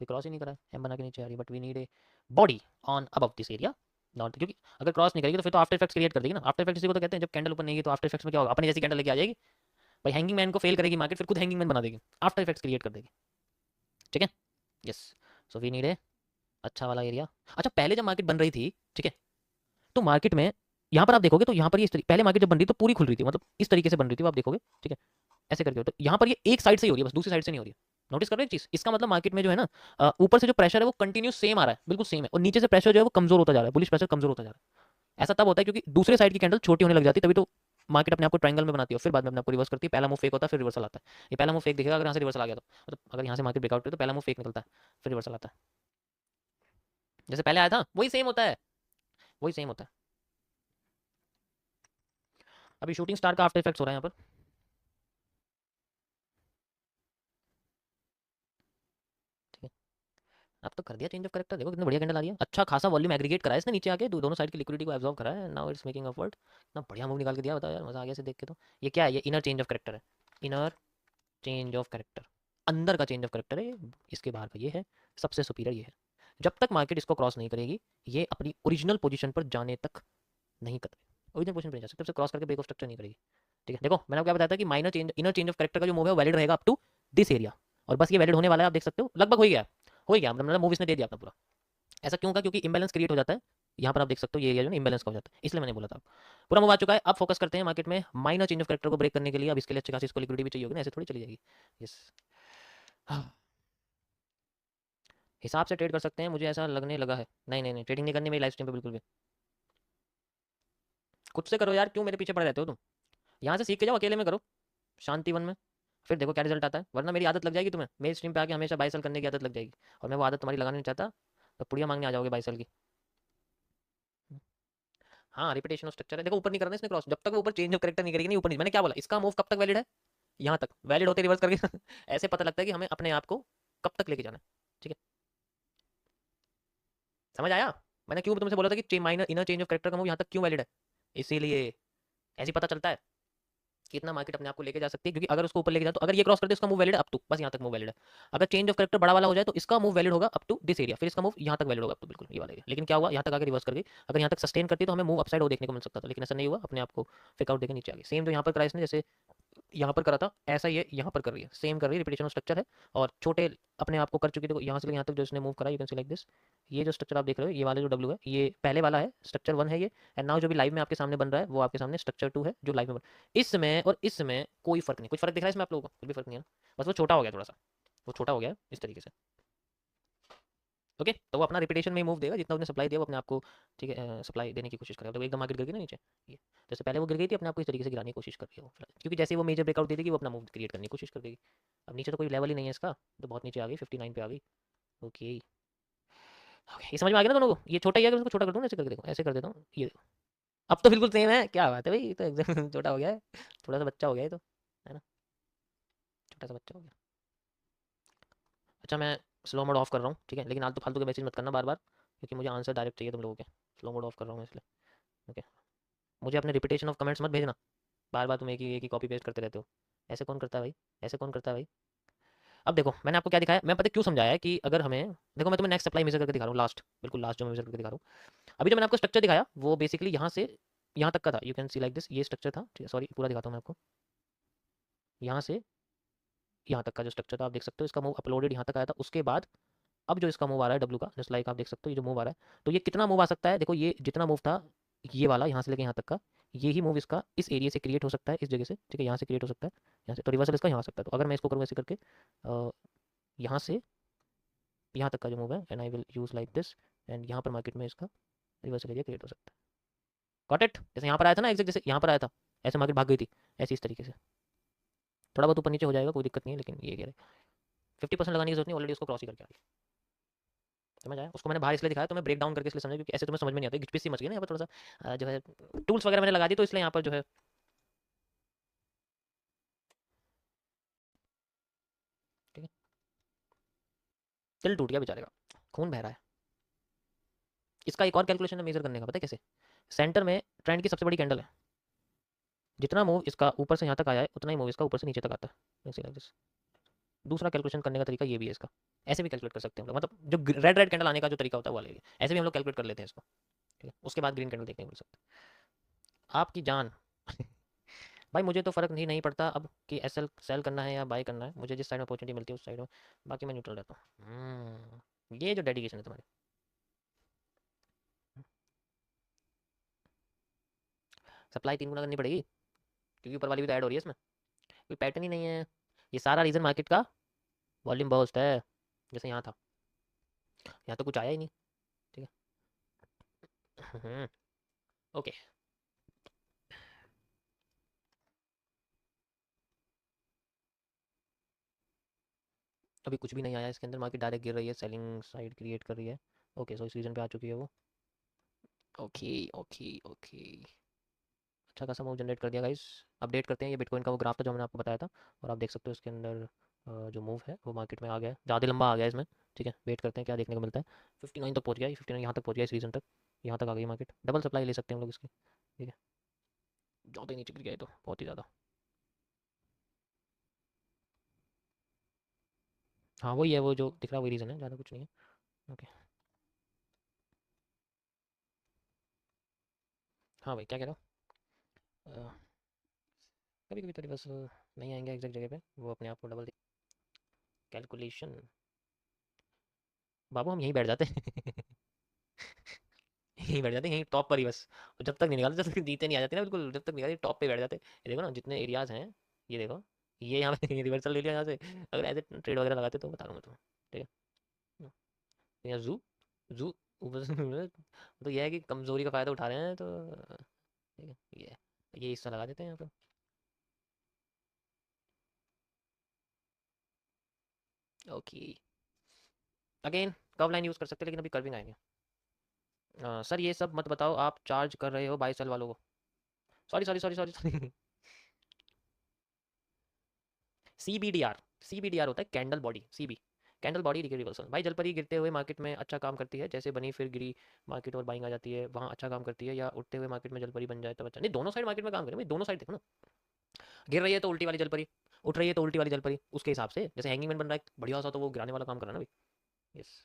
ये क्रॉस ही नहीं करा है, एम बना के नीचे आ रही है, but we need a body on above this area not, क्योंकि अगर क्रॉस नहीं करेगी तो फिर तो आफ्टर इफेक्ट्स क्रिएट कर देगी ना। आफ्टर इफेक्ट्स इसी को तो कहते हैं, जब कैंडल ऊपर नहीं गई तो आफ्टर इफेक्ट्स में क्या होगा, अपनी जैसी कैंडल लेके आ जाएगी भाई, हैंगिंग मैन को फेल करेगी मार्केट, फिर खुद हैंगिंग मैन बना देगी, आफ्टर इफेक्ट्स क्रिएट कर देगी। ठीक है, yes, so we need a अच्छा वाला एरिया। अच्छा पहले जब मार्केट बन रही थी, ठीक है, तो मार्केट में यहाँ पर आप देखोगे तो यहाँ पर ये पहले मार्केट जब बन रही तो पूरी खुल रही थी, मतलब इस तरीके से बन रही थी, वो आप देखोगे। ठीक है, ऐसे करके तो यहाँ पर ये एक साइड से ही हो रही है बस, दूसरी साइड से नहीं हो रही है। नोटिस कर रहे हो एक चीज, इसका मतलब मार्केट में जो है ना ऊपर से जो प्रेशर है वो कंटिन्यूस सेम आ रहा है, बिल्कुल सेम है, और नीचे से प्रेशर जो है वो कमजोर होता जा रहा है, बुलिश प्रेशर कमजोर होता जा रहा है। ऐसा तब होता है क्योंकि दूसरे साइड की कैंडल छोटी होने लग जाती है, तभी तो मार्केट अपने आपको ट्रायंगल में बनाती है और फिर बाद में अपने आपको रिवर्स करती है। पहला मूव फेक होता है फिर रिवर्सल आता है, ये पहला मूव फेक दिखेगा अगर यहाँ से रिवर्सल आ गया तो, मतलब अगर यहाँ से मार्केट ब्रेकआउट करे तो पहला मूव फेक निकलता है फिर रिवर्सल आता है, जैसे पहले आया था वही सेम होता है, वही सेम होता है। अभी शूटिंग स्टार का आफ्टर इफेक्ट्स हो रहा है यहाँ पर। ठीक है, अब तो कर दिया चेंज ऑफ करेक्टर, देखो कितनी बढ़िया कैंडल आ रही है, अच्छा खासा वॉल्यूम एग्रीगेट करा है इसने नीचे आके, दोनों साइड की लिक्विडिटी को एब्जॉर्ब करा है, नाउ इट्स मेकिंग अपवर्ड, इतना बढ़िया मूव निकाल के दिया, बताओ यार मजा आ गया इसे देख के। तो ये क्या है, ये इनर चेंज ऑफ करेक्टर है, इनर चेंज ऑफ करेक्टर, अंदर का चेंज ऑफ करेक्टर है ये, इसके बाहर का ये है, सबसे सुपीरियर ये है। जब तक मार्केट इसको क्रॉस नहीं करेगी ये अपनी ओरिजिनल पोजीशन पर जाने तक नहीं कर, ओरिजिनल पोजीशन पर नहीं जा सकते, क्रॉस करके ब्रेक ऑफ स्ट्रक्चर नहीं करेगी। ठीक है, देखो मैंने आपको क्या बताया था कि minor change inner change of character का जो मूव है वो वैलिड रहेगा अप टू दिस एरिया, और बस ये वैलिड होने वाला है, आप देख सकते हो लगभग हो ही गया, हो ही गया, मतलब मूव इसने दे दिया अपना पूरा। ऐसा क्यों होगा, क्योंकि इंबैलेंस क्रिएट हो जाता है, यहाँ पर आप देख सकते हो ये एरिया जो ना इंबैलेंस का हो जाता है, इसलिए मैंने बोला था। पूरा मूव आ चुका है, अब फोकस करते हैं मार्केट में माइनर चेंज ऑफ करेक्टर को ब्रेक करने के लिए। अब इसके लिए अच्छी खासी इसको लिक्विडिटी भी चाहिए होगी ना, ऐसे थोड़ी चली जाएगी। यस, हिसाब से ट्रेड कर सकते हैं, मुझे ऐसा लगने लगा है। नहीं नहीं नहीं, ट्रेडिंग नहीं करनी मेरी लाइफ स्ट्रीम पे बिल्कुल भी, खुद से करो यार, क्यों मेरे पीछे पड़े रहते हो तुम, यहाँ से सीख के जाओ, अकेले में करो शांति वन में, फिर देखो क्या रिजल्ट आता है। वरना मेरी आदत लग जाएगी तुम्हें, मेरी स्ट्रीम पे आके हमेशा बाई सेल करने की आदत लग जाएगी, और मैं वो आदत तुम्हारी लगाना नहीं चाहता, तो पुड़िया मांगने आ जाओगे बाई सेल की। हाँ रिपीटेशन ऑफ स्ट्रक्चर है, देखो ऊपर नहीं करना इसने क्रॉस, जब तक वो ऊपर चेंज ऑफ करेक्टर नहीं करेगी नहीं ऊपर नहीं। मैंने क्या बोला, इसका मूव कब तक वैलिड है, यहाँ तक वैलिड होते रिवर्स करके ऐसे पता लगता है कि हमें अपने आप को कब तक लेके जाना है। ठीक है, समझ आया मैंने क्यों तुमसे बोला था कि minor inner change of character का मूव यहाँ तक क्यों वैलिड है, इसीलिए ऐसे पता चलता है कि इतना मार्केट अपने आप को लेके जा सकती है, क्योंकि अगर उसको ऊपर लेके जाए तो अगर ये क्रॉस करते इसका मूव वैलिड है अप टू, बस यहाँ तक मूव वैलिड है। अगर चेंज ऑफ करेक्टर बड़ा वाला हो जाए तो इसका मूव वैलिड होगा अप टू दिस एरिया, फिर इसका मूव यहाँ तक वैलिड होगा अप टू बिल्कुल ये वाला एरिया। लेकिन क्या हुआ, यहाँ तक आगे रिवर्स कर गई, अगर यहाँ तक सस्टेन करती तो हमें मूव अपसाइड हो देखने को मिल सकता था, लेकिन ऐसा नहीं हुआ, अपने आप को फेक आउट देकर नीचे आ गई। सेम जो यहाँ पर करा इसने, जैसे यहाँ पर करा था ऐसा ये यहाँ पर कर रही है, सेम कर रही है, रिपीटेशन ऑफ स्ट्रक्चर है, और छोटे अपने आप को कर चुकी है। देखो यहाँ से यहाँ तक जो इसने मूव करा, you can see like this, ये जो स्ट्रक्चर आप देख रहे हो ये वाला जो डब्ल्यू है ये पहले वाला है, स्ट्रक्चर वन है ये, एंड नाउ जो भी लाइव में आपके सामने बन रहा है वो आपके सामने स्ट्रक्चर टू है जो लाइव में बन। इसमें और इसमें कोई फर्क नहीं, कुछ फर्क दिख रहा है इसमें आप लोगों को, कुछ भी फर्क नहीं है ना, बस वो छोटा हो गया थोड़ा सा, वो छोटा हो गया है इस तरीके से। ओके, तो वो अपना रिपीटेशन में ही मूव देगा, जितना उसने सप्लाई दिया वो अपने आपको, ठीक है, सप्लाई देने की कोशिश करेगा। तो एकदम मार्केट गिर गई ना नीचे, ये जैसे पहले वो गिर गई थी अपने आप को इस तरीके से गिराने की कोशिश कर रही है वो, क्योंकि जैसे वो मेजर ब्रेकआउट दे देगी वो अपना मूव क्रिएट करने की कोशिश कर देगी। अब नीचे तो कोई लेवल ही नहीं है इसका, तो बहुत नीचे आ गई, 59 पे आ गई। ओके ओके, ये समझ में आ गया ना दोनों को, ये छोटा ही है, अगर इसको छोटा कर दूँ ऐसे करके, देखो ऐसे कर देता हूँ, ये देखो अब तो बिल्कुल सेम है, क्या बात है भाई, ये तो एकदम छोटा हो गया है, थोड़ा सा बच्चा हो गया है तो, है ना, छोटा सा बच्चा हो गया। अच्छा मैं स्लो मोड ऑफ कर रहा हूँ, ठीक है, लेकिन आलतू फालतू के मैसेज मत करना बार बार, क्योंकि मुझे आंसर डायरेक्ट चाहिए तुम लोगों के। स्लो मोड ऑफ कर रहा हूँ मैं इसलिए, ओके। मुझे अपने रिपीटेशन ऑफ कमेंट्स मत भेजना, बार बार तुम एक ही कॉपी पेस्ट करते रहते हो, ऐसे कौन करता है भाई, ऐसे कौन करता है भाई। अब देखो मैंने आपको क्या दिखाया, मैं पता क्यों समझाया है कि अगर हमें, देखो मैं तुम्हें नेक्स्ट सप्लाई मेजर करके दिखा रहा हूँ, लास्ट बिल्कुल लास्ट जो मैं मेजर करके दिखा रहा हूँ। अभी जो मैंने आपको स्ट्रक्चर दिखाया वो बेसिकली यहाँ से यहाँ तक का था, you can see like this, ये स्ट्रक्चर था, ठीक है, सॉरी पूरा दिखाता हूँ मैं आपको। यहाँ से यहाँ तक का जो स्ट्रक्चर था आप देख सकते हो, इसका मूव अपलोडेड यहाँ तक आया था। उसके बाद अब जो इसका मूव आ रहा है डब्लू का, जस्ट लाइक आप देख सकते हो ये जो मूव आ रहा है, तो ये कितना मूव आ सकता है, देखो ये जितना मूव था ये वाला यहाँ से लेके यहाँ तक का, ये ही मूव इसका इस एरिया से क्रिएट हो सकता है, इस जगह से, ठीक है, यहाँ से क्रिएट हो सकता है, यहाँ से, तो रिवर्सल इसका यहाँ आ सकता है। तो अगर मैं इसको करूँ ऐसे करके यहाँ से यहाँ तक का जो मूव है, and I will use like this, and यहाँ पर मार्केट में इसका रिवर्सल एरिया क्रिएट हो सकता है। Got it? जैसे यहाँ पर आया था ना एग्जैक्ट, जैसे यहाँ पर आया था ऐसे मार्केट भाग गई थी, ऐसे इस तरीके से थोड़ा बहुत ऊपर नीचे हो जाएगा, कोई दिक्कत नहीं है, लेकिन ये कह रहे 50% लगाने की जरूरत नहीं, ऑलरेडी उसको क्रॉस ही करके आ रही है। समझ आया? उसको मैंने बाहर इसलिए दिखाया, तो मैं ब्रेक डाउन करके इसलिए समझा क्योंकि ऐसे तुम्हें समझ में नहीं आता, घिचपिच सी मच गई ना यहाँ पर, थोड़ा सा जो है टूल्स वगैरह मैंने लगा दी, तो इसलिए यहाँ पर जो है ठीक है, दिल टूट गया बेचारे का, खून बह रहा है। इसका एक और कैलकुलेशन है मेजर करने का, पता है कैसे? सेंटर में ट्रेंड की सबसे बड़ी कैंडल है, जितना मूव इसका ऊपर से यहाँ तक आया है उतना ही मूव इसका ऊपर से नीचे तक आता है, ऐसे लाइक दिस। दूसरा कैलकुलेशन करने का तरीका ये भी है इसका, ऐसे भी कैलकुलेट कर सकते हैं हम लोग, मतलब जो रेड रेड कैंडल आने का जो तरीका होता है वो वाले ऐसे भी हम लोग कैलकुलेट कर लेते हैं इसको, ठीक है। उसके बाद ग्रीन कैंडल देखने को मिल सकता है आपकी जान। भाई मुझे तो फ़र्क नहीं पड़ता अब कि एसएल सेल करना है या बाय करना है, मुझे जिस साइड में अपॉर्चुनिटी मिलती है उस साइड में, बाकी मैं न्यूट्रल रहता हूँ। ये जो डेडिकेशन है तुम्हारी, सप्लाई 3 गुना करनी पड़ेगी क्योंकि ऊपर वाली भी तो ऐड हो रही है इसमें, कोई पैटर्न ही नहीं है। ये सारा रीज़न मार्केट का वॉल्यूम बर्स्ट है, जैसे यहाँ था, यहाँ तो कुछ आया ही नहीं, ठीक है। ओके, अभी कुछ भी नहीं आया इसके अंदर, मार्केट डायरेक्ट गिर रही है, सेलिंग साइड क्रिएट कर रही है। ओके, सो इस रीजन पे आ चुकी है वो। ओके ओके ओके, अच्छा खासा मूव जनरेट कर दिया गाइस। अपडेट करते हैं, ये बिटकॉइन का वो ग्राफ था जो मैंने आपको बताया था, और आप देख सकते हो इसके अंदर जो मूव है वो मार्केट में आ गया है, ज़्यादा लंबा आ गया है इसमें, ठीक है। वेट करते हैं क्या देखने को मिलता है। 59 तक पहुँच गया, 59 यहाँ तक पहुँच गया, इस रीजन तक, यहाँ तक आ गई मार्केट, डबल सप्लाई ले सकते हैं हम लोग इसकी, ठीक है। ज़्यादा ही नीचे गिर गया है तो बहुत ही ज़्यादा, हाँ वही है, वो जो दिख रहा है वही रीज़न है, ज़्यादा कुछ नहीं है। ओके, हाँ भाई क्या कह रहा हो? कभी कभी तो बस नहीं आएंगे एग्जैक्ट जगह पे, वो अपने आप को डबल कैलकुलेशन। बाबू हम यहीं बैठ जाते हैं। यहीं बैठ जाते हैं, यहीं टॉप पर ही बस, और जब तक नहीं निकालते, जब तक जीते नहीं आ जाते ना बिल्कुल, जब तक निकालते टॉप पे बैठ जाते हैं। ये देखो ना जितने एरियाज हैं, ये देखो, ये यहाँ पे रिवर्सल ले लिया यहाँ से, अगर ऐसे ट्रेड वगैरह लगाते तो बता रहा हूँ मैं तुम्हें, ठीक है। यहाँ जू जू ऊपर से तो ये है कि कमजोरी का फायदा उठा रहे हैं, तो ठीक है, ये हिस्सा लगा देते हैं यहाँ पे। ओके, अगेन कब लाइन यूज़ कर सकते हैं, लेकिन अभी कर्विंग आएंगे। सर ये सब मत बताओ, आप चार्ज कर रहे हो बाई सेल वालों को। Sorry sorry sorry sorry sorry. CBDR, CBDR होता है candle body, CB candle body reversal. भाई जलपरी गिरते हुए मार्केट में अच्छा काम करती है, जैसे बनी फिर गिरी मार्केट और बाइंग आ जाती है, वहाँ अच्छा काम करती है, या उठते हुए मार्केट में जलपरी बन जाए तब अच्छा नहीं, दोनों साइड मार्केट में काम करें भाई, दोनों साइड देखो ना, गिर रही है तो उल्टी वाली जलपरी, उठ रही है तो उल्टी वाली जलपरी, उसके हिसाब से जैसे हैंगिंग मैन बन रहा है बढ़िया सा, तो वो गिराने वाला काम कर रहा है ना भाई। यस,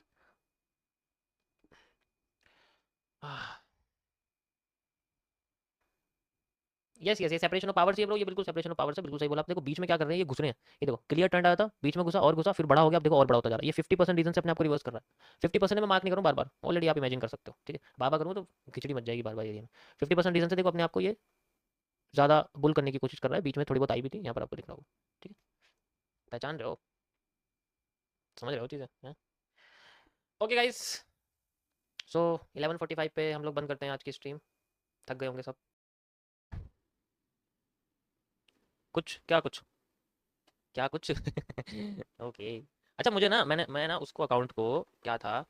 यस यस, ये सेपरेशन ऑफ पावर से ब्रो, ये बिल्कुल सेपरेशन ऑफ पावर से, बिल्कुल सही बोला आप। देखो बीच में क्या कर रहे हैं, ये घुस रहे हैं, ये देखो क्लियर ट्रेंड आया था, बीच में घुसा और घुसा, फिर बड़ा हो गया, अब देखो और बड़ा होता जा रहा है, ये 50% रीजन से अपने आप को रिवर्स कर रहा है। 50% में मार्क नहीं करूँ बार बार, ऑलरेडी आप इमेजिन कर सकते हो, ठीक है, बार बार करूँ तो खिचड़ी मच जाएगी बार बार एरिया में। 50% रीजन से देखो अपने आप को ये ज़्यादा बुल करने की कोशिश कर रहा है, बीच में थोड़ी बहुत आई भी थी, यहाँ पर आपको दिख रहा होगा, ठीक है, पहचान रहे हो, समझ रहे हो चीज़ें। ओके गाइस, सो 11:45 पे हम लोग बंद करते हैं आज की स्ट्रीम, थक गए होंगे सब। कुछ क्या कुछ, क्या कुछ। ओके, अच्छा मुझे ना, मैं ना उसको अकाउंट को क्या था,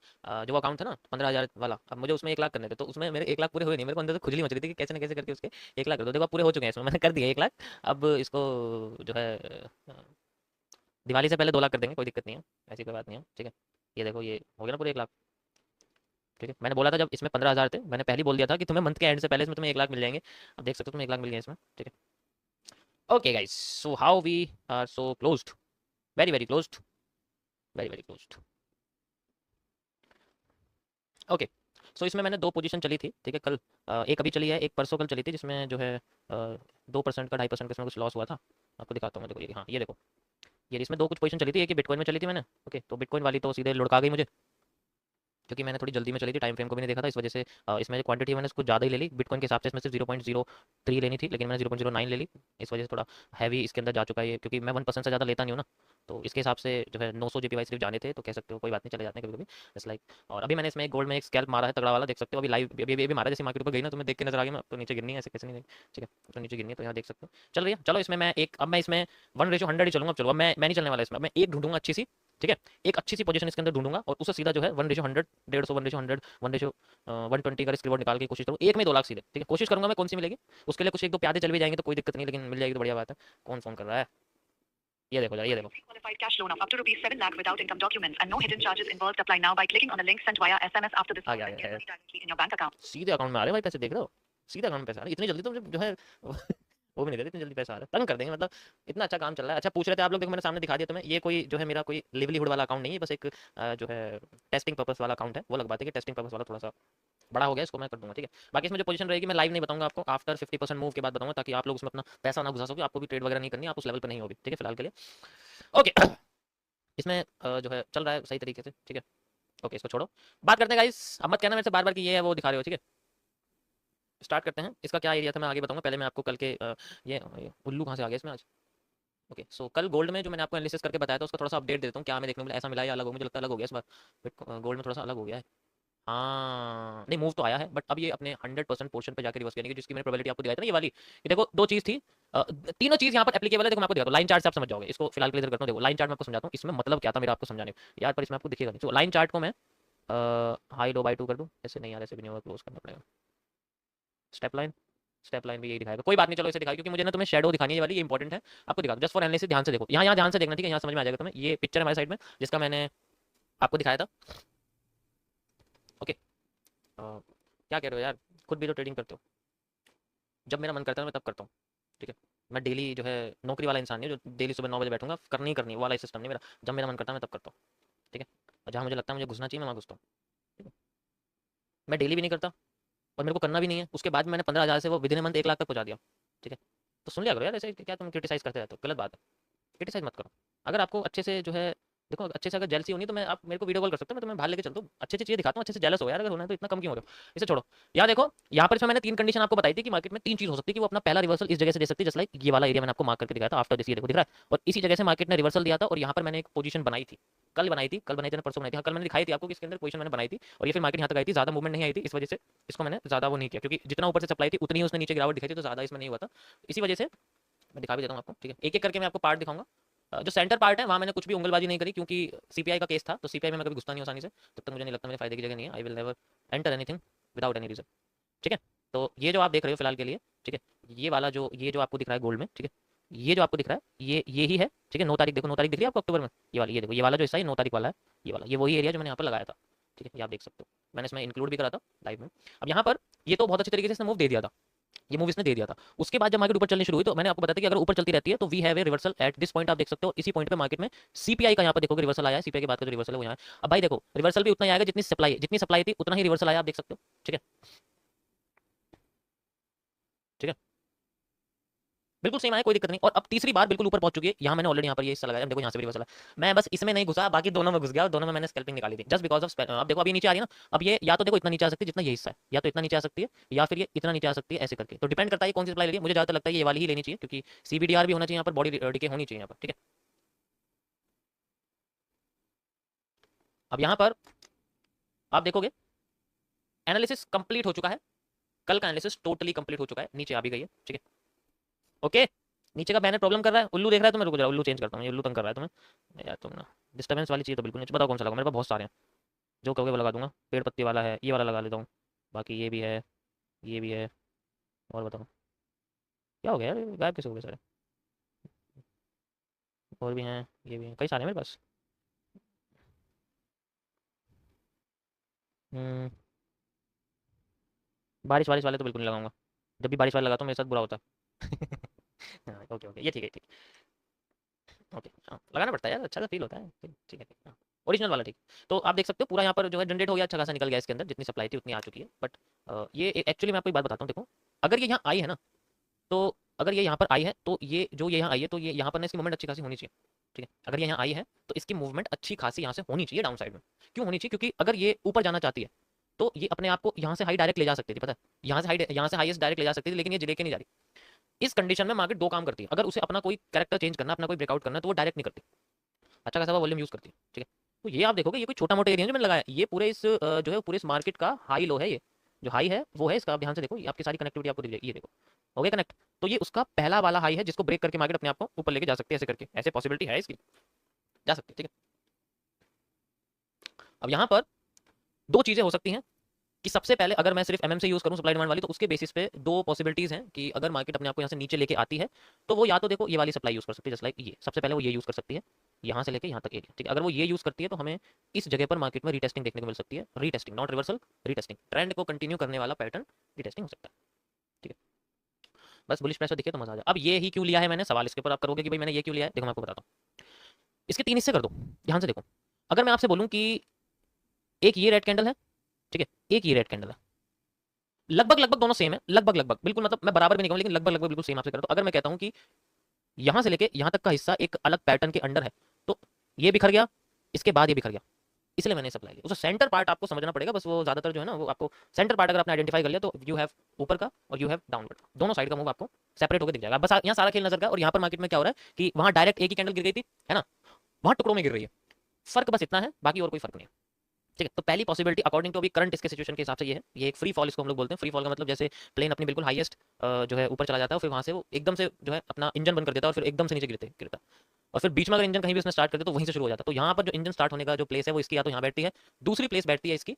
जो अकाउंट था ना 15,000 वाला, अब मुझे उसमें 1 लाख करने थे, तो उसमें मेरे 1 लाख पूरे हुए नहीं, मेरे को अंदर से खुजली मच रही थी कि कैसे ना कैसे करके उसके 1 लाख कर दो। देखो अब पूरे हो चुके हैं इसमें, मैंने कर दिया 1 लाख। अब इसको जो है दिवाली से पहले 2 लाख कर देंगे, कोई दिक्कत नहीं है, ऐसी कोई बात नहीं है, ठीक है। ये देखो ये हो गया ना पूरे 1 लाख, ठीक है। मैंने बोला था जब इसमें 15,000 थे, मैंने पहले ही बोल दिया था कि तुम्हें मंथ के एंड से पहले इसमें तुम्हें 1 लाख मिल जाएंगे। अब देख सकते हो तुम्हें 1 लाख मिल गए इसमें, ठीक है। Okay guys, so how we are so closed, very very closed. Very very closed. Okay, so इसमें मैंने 2 पोजीशन चली थी, ठीक है, कल। एक अभी चली है, एक परसों कल चली थी, जिसमें जो है 2% का 2.5% का इसमें कुछ लॉस हुआ था। आपको दिखाता हूँ मैं, देखो ये, हाँ ये देखो, ये इसमें 2 कुछ पोजीशन चली थी, एक ये बिटकॉइन में चली थी मैंने। ओके, तो बिटकॉइन वाली तो सीधे लुढ़का गई मुझे, क्योंकि मैंने थोड़ी जल्दी में चली थी, टाइम फ्रेम को भी नहीं देखा था, इस वजह से इसमें क्वांटिटी मैंने कुछ ज़्यादा ही ले ली बिटकॉइन के हिसाब से। इसमें सिर्फ 0.03 लेनी थी, लेकिन मैंने 0.09 ले ली। इस वजह से थोड़ा हैवी इसके अंदर जा चुका है ये, क्योंकि मैं 1% से ज़्यादा लेता नहीं हूँ ना, तो इसके हिसाब से जो है 900 जीपीवाई सिर्फ जाने थे, तो कह सकते हो कोई बात नहीं, चले जाते हैं कभी कभी, जस्ट लाइक। और अभी मैंने इसमें गोल्ड में एक स्कैल्प मारा है तगड़ा वाला, देख सकते हो अभी लाइव, अभी मारा, जैसे मार्केट ऊपर गई ना, तुम्हें देख के नजर आ गया, मैं तो नीचे गिरनी है ऐसे कैसे नहीं गई, ठीक है, तो नीचे गिरनी है, तो यहाँ देख सकते हो चल रही है। चलो इसमें मैं एक, अब मैं इसमें 1:100 ही चलूंगा। अब चलो, अब मैं नहीं चलने वाला इसमें, अब मैं एक ढूंढूंगा अच्छी सी, ठीक है, एक अच्छी सी पोजीशन इसके अंदर ढूंढूंगा, और उसे सीधा जो है 1:100, 150, 1:100, 1:120 का रिस्क रिवॉर्ड निकाल के कोशिश करूँ, एक में 2 लाख सीधे, ठीक है, कोशिश करूंगा मैं, कौन सी मिलेगी। उसके लिए कुछ 1-2 प्यादे चल भी जाएंगे तो कोई दिक्कत नहीं, लेकिन मिल जाएगी तो बढ़िया बात है। कौन फोन कर रहा है, ये देखो जरा, ये देखो। Qualified cash loan of up to rupees 7 lakh without income documents and no hidden charges involved. Apply now by clicking on the link sent via SMS after this आ call गया and get है, money directly in your bank account. सीधे account में आ रहे हैं भाई पैसे, देख रहे हो, सीधे अकाउंट में पैसा आ रहा है, इतनी जल्दी तो मुझे जो है वो भी नहीं देते, इतनी जल्दी पैसा आ रहा है, तंग कर देंगे मतलब, इतना अच्छा काम चल रहा है। अच्छा पूछ रहे थे आप लोग, देखो मैंने सामने दिखा दिया तुम्हें, ये कोई जो है मेरा कोई लिवलीहुड वाला अकाउंट नहीं है, बस एक जो है टेस्टिंग पर्पस वाला अकाउंट है, वो लगवाते हैं कि टेस्टिंग पर्पस वाला थोड़ा सा बड़ा हो गया, इसको मैं कर दूंगा, ठीक है। बाकी इसमें जो पोजीशन रहेगी मैं लाइव नहीं बताऊंगा आपको, आफ्टर 50% मूव के बाद बताऊंगा, ताकि आप लोग उसमें अपना पैसा ना घुसा सको, आपको भी ट्रेड वगैरह नहीं करनी, आप उस लेवल पर नहीं हो अभी, ठीक है, फिलहाल के लिए। ओके, इसमें जो है चल रहा है सही तरीके से, ठीक है। ओके, इसको छोड़ो, बात करते हैं गाइस, अब मत कहना मेरे से बार बार कि ये है वो दिखा रहे हो, ठीक है। स्टार्ट करते हैं, इसका क्या एरिया था मैं आगे बताऊंगा, पहले मैं आपको कल के ये उल्लू कहाँ से आ गया इसमें आज। ओके, सो कल गोल्ड में जो मैंने आपको एनालिसिस करके बताया था, उसका थोड़ा सा अपडेट देता हूँ, क्या हमें देखने को मिला, ऐसा मिला या अलग हो, मुझे लगता है अलग हो गया इस बार, गोल्ड में थोड़ा सा अलग हो गया है। हाँ, नहीं मूव तो आया है, बट अब ये अपने 100% पोर्शन पे जाकर रिवर्स करने की, जिसकी मैंने प्रोबेबिलिटी आपको दिखाई थी ना, ये वाली, ये देखो 2 चीज़ थी, तीनों चीज़ यहाँ पर एप्लीकेबल है। देखो मैं आपको दिखाता हूँ, लाइन चार्ट से आप समझ जाओगे, इसको फिलहाल क्लियर करता हूँ। देखो लाइन चार्ट में आपको समझाता हूँ, इसमें मतलब क्या था मेरा आपको समझाने में यार, पर इसमें आपको दिखेगा नहीं। तो लाइन चार्ट को मैं हाई लो बाई 2 कर दूँ, ऐसे नहीं यार, ऐसे भी नहीं होगा, क्लोज करना पड़ेगा। स्टेप लाइन, स्टेप लाइन भी यही दिखाएगा, कोई बात नहीं, चलो इसे दिखाई, क्योंकि मुझे ना तुम्हें शेडो दिखानी है, ये वाली, ये इंपॉर्टेंट है। आपको दिखा दो जस्ट फॉर एनालिसिस, ध्यान से देखो, यहाँ यहाँ ध्यान से देखना, ठीक है, यहाँ समझ में आ जाएगा तुम्हें। ये पिक्चर हमारे साइड में जिसका मैंने आपको दिखाया था। ओके, क्या कह रहे हो यार, खुद भी तो ट्रेडिंग करते हो। जब मेरा मन करता है मैं तब करता हूँ, ठीक है। मैं डेली जो है नौकरी वाला इंसान नहीं हूँ, जो डेली सुबह 9 बजे बैठूंगा, करनी ही करनी, वो वाला सिस्टम नहीं मेरा। जब मेरा मन करता है मैं तब करता हूँ, ठीक है। और जहाँ मुझे लगता है मुझे घुसना चाहिए मैं वहाँ घुसता हूँ, ठीक है। मैं डेली भी नहीं करता, और मेरे को करना भी नहीं है। उसके बाद मैंने 15,000 से वो विदिन ए मंथ 1 लाख तक पहुँचा दिया, ठीक है। तो सुन लिया करो यार, ऐसे क्या तुम क्रिटिसाइज करते रहते हो, गलत बात है, क्रिटिसाइज मत करो। अगर आपको अच्छे से जो है, देखो अच्छे से अगर जेलसी होनी तो मैं, आप मेरे को वीडियो कॉल कर सकते हो, मैं तुम्हें बाहर लेके चलता हूँ, अच्छी अच्छी चीज़ें दिखाता हूँ, अच्छे से जेलस हो यार, अगर होना है तो इतना कम क्यों हो रहे हो। इसे छोड़ो, यहाँ देखो, यहाँ पर इसमें मैंने 3 कंडीशन आपको बताई थी कि मार्केट में 3 चीज़ हो सकती है कि वो अपना पहला रिवर्सल इस जगह से दे सकती है, जस्ट लाइक ये वाला एरिया मैंने आपको मार्क करके दिखाया था, आफ्टर दिस, ये देखो दिख रहा है, और इसी जगह से मार्केट ने रिवर्सल दिया था, और यहाँ पर मैंने एक पोजीशन बनाई थी, कल बनाई थी ना, परसों बनाई थी, हाँ कल मैंने दिखाई थी आपको कि इसके अंदर पोजीशन मैंने बनाई थी, और ये फिर मार्केट यहाँ तक आई थी, ज़्यादा मूवमेंट नहीं आई थी, इस वजह से इसको मैंने ज़्यादा वो नहीं किया, क्योंकि जितना ऊपर से सप्लाई थी उतनी ही उसने नीचे गिरावट दिखाई थी, तो ज़्यादा इसमें नहीं हुआ था। इसी वजह से मैं दिखा भी देता हूँ आपको, ठीक है, एक एक करके मैं आपको पार्ट दिखाऊंगा। जो सेंटर पार्ट है वहाँ मैंने कुछ भी उंगलबाजी नहीं करी, क्योंकि सीपीआई का केस था, तो सीपीआई में मैं कभी घुसता नहीं आसानी से, तब तक मुझे नहीं लगता मेरे फायदे की जगह नहीं है। I will never enter anything without any reason, ठीक है। तो ये जो आप देख रहे हो फिलहाल के लिए, ठीक है, ये जो आपको दिख रहा है गोल्ड में, ठीक है, ये जो आपको दिख रहा है ये ही है, ठीक है। 9 तारीख देखो, 9 तारीख दिख रही है आपको अक्टूबर में, ये वाली, ये देखो ये वाला जो हिस्सा है 9 तारीख वाला है, ये वाला, ये वही एरिया जो मैंने यहाँ पर लगाया था, ठीक है, ये आप देख सकते हो, मैंने इसमें इंक्लूड भी करा था लाइव में। अब यहाँ पर ये तो बहुत अच्छी तरीके से इसने मूव दे दिया था, ये मूव इसने दे दिया था। उसके बाद जब मार्केट ऊपर चलनी शुरू हुई, तो मैंने आपको बताया कि अगर ऊपर चलती रहती है तो we have a reversal at this point, आप देख सकते हो इसी पॉइंट पे मार्केट में सीपीआई का यहाँ पर देखोगे रिवर्सल आया है, सीपीआई के बाद का जो रिवर्सल है वो यहाँ है। अब भाई देखो रिवर्सल भी उतना ही आएगा जितनी सप्लाई थी उतना ही रिवर्सल आया, आप देख सकते हो, ठीक है, ठीक है, बिल्कुल सेम आया, कोई दिक्कत नहीं। और अब तीसरी बार बिल्कुल ऊपर पहुंच चुकी है, यहाँ मैंने ऑलरेडी यहाँ पर ये हिस्सा लगाया, देखो यहाँ से भी रिवर्सल है, मैं बस इसमें नहीं घुसा, बाकी दोनों में घुस गया, और दोनों में मैंने स्कैल्पिंग निकाली थी, जस्ट बिकॉज ऑफ, अब देखो अभी नीचे आ रही है ना, अब ये या तो देखो इतना नीचे आ सकती है जितना ये हिस्सा है, या तो इतना नीचे आ सकती है, या फिर ये इतना नीचे आ सकती है, ऐसे करके, तो डिपेंड करता है कौन सी सप्लाई ले रही है। मुझे ज़्यादा लगता है ये वाली ही लेनी चाहिए, क्योंकि सीबीडीआर भी होना चाहिए यहाँ पर, बॉडी डीके होनी चाहिए यहाँ पर, ठीक है। अब यहाँ पर आप देखोगे एनालिसिस कंप्लीट हो चुका है, कल का एनालिसिस टोटली कंप्लीट हो चुका है, नीचे आ भी गई है, ठीक है। ओके, नीचे का बैनर प्रॉब्लम कर रहा है, उल्लू देख रहा है, तो मैं रुक जा, उल्लू चेंज करता हूँ, ये उल्लू तंग कर रहा है तुम्हें यार, तुम ना डिस्टर्बेंस वाली चीज़ तो बिल्कुल नहीं, बताओ कौन सा लगा, मेरे पास बहुत सारे हैं, जो कहोगे वो लगा दूंगा। पेड़ पत्ती वाला है, ये वाला लगा लेता हूँ, बाकी ये भी है, ये भी है, और बताओ क्या हो गया यार, गायब कैसे हो गए सारे। और भी हैं, ये भी हैं, कई सारे हैं मेरे पास। हम्म, बारिश वारिश वाले तो बिल्कुल नहीं लगाऊंगा, जब भी बारिश वाले लगाता हूँ मेरे साथ बुरा होता है हाँ ओके ओके, ये ठीक है, ठीक। ओके, हाँ, लगाना पड़ता है यार, अच्छा सा फील होता है। ठीक है, हाँ, ओरिजिनल वाला ठीक। तो आप देख सकते हो पूरा यहाँ पर जो है जनरेट हो गया, अच्छा खासा निकल गया इसके अंदर, जितनी सप्लाई थी उतनी आ चुकी है। बट ये एक्चुअली मैं आपको एक बात बताता हूँ, देखो अगर ये यहाँ आई है ना, तो अगर ये यहाँ पर आई है तो ये जो ये यहाँ आई है तो ये यहाँ पर ना इसकी मूवमेंट अच्छी खासी होनी चाहिए। ठीक है, अगर ये यहाँ आई है तो इसकी मूवमेंट अच्छी खासी यहाँ से होनी चाहिए डाउन साइड में। क्यों होनी चाहिए? क्योंकि अगर ये ऊपर जाना चाहती है तो ये अपने आप को यहाँ से हाई डायरेक्ट ले जा सकती थी, पता है, यहाँ से हाईएस्ट डायरेक्ट ले जा सकती थी, लेकिन ये लेके नहीं जा रही। इस कंडीशन में मार्केट दो काम करती है, अगर उसे अपना कोई कैरेक्टर चेंज करना, अपना कोई ब्रेकआउट करना, तो वो डायरेक्ट नहीं करती, अच्छा खासा वॉल्यूम यूज करती है। ठीक है, तो ये आप देखोगे ये कोई छोटा मोटा एरिया जो मैंने लगाया, ये पूरे इस जो है पूरे इस मार्केट का हाई लो है। ये जो हाई है वो है इसका, आप ध्यान से देखो, ये आपकी सारी कनेक्टिविटी आपको दिख जाएगी, ये देखो हो गया कनेक्ट। तो ये उसका पहला वाला हाई है जिसको ब्रेक करके मार्केट अपने आप को ऊपर लेके जा सकती है, ऐसे करके, ऐसे पॉसिबिलिटी है इसकी, जा सकती है। ठीक है, अब यहाँ पर दो चीजें हो सकती हैं कि सबसे पहले अगर मैं सिर्फ एमएम से यूज करूं सप्लाई डिमांड वाली, तो उसके बेसिस पे दो पॉसिबिलिटीज हैं कि अगर मार्केट अपने आप को यहाँ से नीचे लेके आती है तो वो या तो देखो ये वाली सप्लाई यूज कर सकती है, जस्ट लाइक ये, सबसे पहले वो ये यूज कर सकती है यहाँ से लेके यहाँ तक एरिया। ठीक है, अगर वो ये यूज करती है तो हमें इस जगह पर मार्केट में रीटेस्टिंग देखने को मिल सकती है, retesting not reversal, retesting, trend को कंटिन्यू करने वाला पैटर्न रीटेस्टिंग हो सकता है। ठीक है, बस बुलिश प्रेशर दिखे तो मजा आ जाए। अब ये ही क्यों लिया है मैंने, सवाल इसके ऊपर आप करोगे कि भाई मैंने ये क्यों लिया है, देखो मैं आपको बताता हूँ। इसके तीन हिस्से कर दो, ध्यान से देखो। अगर मैं आपसे बोलूँ कि एक ये रेड कैंडल है, ठीक है, एक ये रेड कैंडल है, लगभग लगभग दोनों सेम है, लगभग लगभग बिल्कुल, मतलब मैं बराबर भी नहीं कहूँ लेकिन लगभग लगभग बिल्कुल सेम आपसे करता हूं। अगर मैं कहता हूं कि यहां से लेके यहां तक का हिस्सा एक अलग पैटर्न के अंडर है, तो ये बिखर गया, इसके बाद ये बिखर गया, इसलिए मैंने सप्लाई लिया। उस सेंटर पार्ट आपको समझना पड़ेगा, बस वो ज्यादातर जो है ना वो आपको सेंटर पार्ट अगर आपने आइडेंटिफाई कर लिया तो यू हैव ऊपर का और यू हैव डाउनवर्ड, दोनों साइड का मूव आपको सेपरेट होकर दिख जाएगा। बस यहाँ सारा खेल नजर का। और यहाँ पर मार्केट में क्या हो रहा है कि वहां डायरेक्ट एक ही कैंडल गिर गई थी, है ना, वहां टुकड़ों में गिर रही है, फर्क बस इतना है, बाकी और कोई फर्क नहीं है। ठीक है, तो पहली पॉसिबिलिटी अकॉर्डिंग टू अभी करंट इसके सिचुएशन के हिसाब से ये है, ये एक फ्री फॉल इसको हम लोग बोलते हैं। फ्री फॉल का मतलब जैसे प्लेन अपनी बिल्कुल हाईएस्ट जो है ऊपर चला जाता है, फिर वहां से वो एकदम से जो है अपना इंजन बंद कर देता है और फिर एकदम से नीचे गिरता, और फिर बीच में अगर इंजन कहीं भी उसने स्टार्ट कर दिया तो वहीं से शुरू हो जाता है। तो यहाँ पर जो इंजन स्टार्ट होने का जो प्लेस है वो इसकी या तो यहाँ बैठती है, दूसरी प्लेस बैठती है इसकी,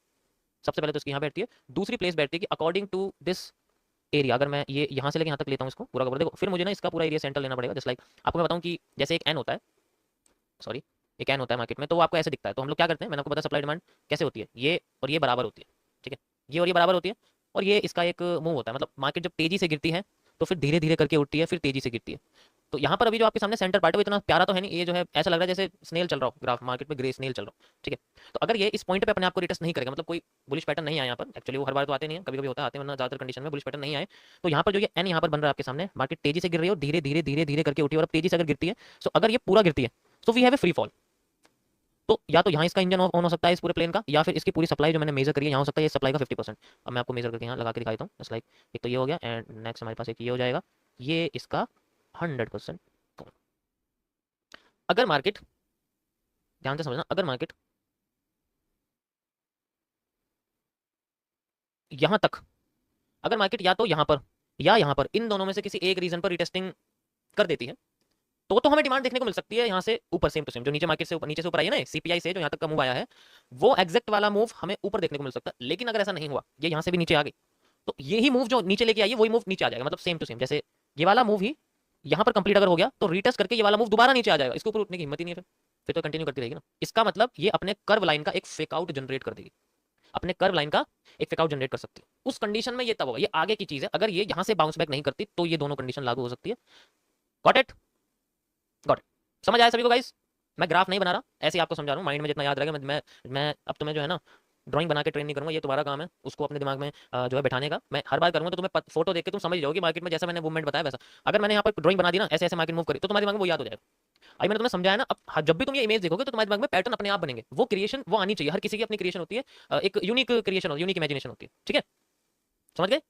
सबसे पहले तो इसकी यहाँ बैठती है, दूसरी प्लेस बैठती है कि अकॉर्डिंग टू दिस एरिया, अगर मैं ये यहाँ से लेके यहाँ तक लेता हूँ इसको पूरा का पूरा, देखो फिर मुझे ना इसका पूरा एरिया सेंटर लेना पड़ेगा। जस्ट लाइक आपको मैं बताऊँ कि जैसे एक एन होता है, सॉरी एक एन होता है मार्केट में, तो वो आपको ऐसे दिखता है। तो हम लोग क्या करते हैं, मैंने आपको पता सप्लाई डिमांड कैसे होती है, ये और ये बराबर होती है। ठीक है, ये और ये बराबर होती है, और ये इसका एक मूव होता है, मतलब मार्केट जब तेजी से गिरती है तो फिर धीरे धीरे करके उठती है, फिर तेजी से गिरती है। तो यहाँ पर अभी जो आपके सामने सेंटर पार्ट है वो इतना प्यारा तो है नहीं, ये जो है ऐसा लग रहा है जैसे स्नेल चल रहा हो, ग्राफ मार्केट में ग्रे स्नेल चल रहा हो। ठीक है, तो अगर ये इस पॉइंट पे अपने आप को रिटेस्ट नहीं करेगा, मतलब कोई बुलिश पैटर्न नहीं आया यहाँ पर, एक्चुअली वो हर बार तो आते नहीं है, कभी कभी होता है, आते हैं, वरना ज्यादातर कंडीशन में बुलिश पैटर्न नहीं आए, तो यहाँ पर जो ये एन यहाँ पर बन रहा है आपके सामने, मार्केट तेजी से गिर रही है और धीरे धीरे धीरे धीरे करके उठी है, और अब तेजी से अगर गिरती है, तो अगर ये पूरा गिरती है तो we have a free fall. तो या तो यहाँ इसका इंजन ऑन हो सकता है इस पूरे प्लेन का, या फिर इसकी पूरी सप्लाई जो मैंने मेजर करी है यहाँ हो सकता है ये सप्लाई का 50%। अब मैं आपको मेजर करके यहाँ लगा के दिखा देता हूँ, जस्ट लाइक एक तो ये हो गया, एंड नेक्स्ट हमारे पास एक ये हो जाएगा, ये इसका 100%। अगर मार्केट, ध्यान से समझना, अगर मार्केट यहाँ तक, अगर मार्केट या तो यहाँ पर या यहाँ पर, इन दोनों में से किसी एक रीजन पर रिटेस्टिंग कर देती है, तो हमें डिमांड देखने को मिल सकती है यहाँ से ऊपर, सेम टू सेम जो नीचे मार्केट से ऊपर, नीचे से ऊपर आई है ना सीपीआई से जो यहाँ तक का मूव आया है, वो एग्जैक्ट वाला मूव हमें ऊपर देखने को मिल सकता है। लेकिन अगर ऐसा नहीं हुआ, ये यहाँ से भी नीचे आ गई, तो यही मूव जो नीचे लेके आई है वही मूव नीचे आ जाएगा, मतलब सेम टू सेम, जैसे ये वाला मूव ही यहाँ पर कंप्लीट अगर हो गया तो रिटेस्ट करके ये वाला मूव दोबारा नीचे आ जाएगा, इसके ऊपर उठने की हिम्मत ही नहीं है, फिर तो कंटिन्यू करती रहेगी ना। इसका मतलब ये अपने कर्व लाइन का एक फेक आउट जनरेट कर देगी, अपने कर्व लाइन का एक फेक आउट जनरेट कर सकती है। उस कंडीशन में ये तब होगा, ये आगे की चीज है, अगर ये यहाँ से बाउंस बैक नहीं करती तो ये दोनों कंडीशन लागू हो सकती है। गॉट इट, गॉट इट, समझ आया सभी को गाइस? मैं ग्राफ नहीं बना रहा, ऐसे ही आपको समझा रहा हूँ, माइंड में जितना याद रहेगा। मैं अब तुम्हें जो है ना ड्राइंग बना के ट्रेन नहीं करूंगा, ये तुम्हारा काम है उसको अपने दिमाग में जो है बैठाने का। मैं हर बार करूंगा तो तुम्हें फोटो देख के तुम समझ जाओगे मार्केट में, जैसा मैंने मूवमेंट बताया वैसा। अगर मैंने यहाँ पर ड्राइंग बना दी ना, ऐसे ऐसे मार्केट मूव करी, तो तुम्हारे दिमाग में वो याद हो जाएगा। अभी मैंने तुम्हें समझाया ना, अब जब भी तुम ये इमेज देखोगे तो तुम्हारे दिमाग में पैटर्न अपने आप बनेंगे, वो क्रिएशन वो आनी चाहिए, हर किसी की अपनी क्रिएशन होती है, एक यूनिक क्रिएशन होती है, यूनिक इमेजिनेशन होती है। ठीक है, समझ गए?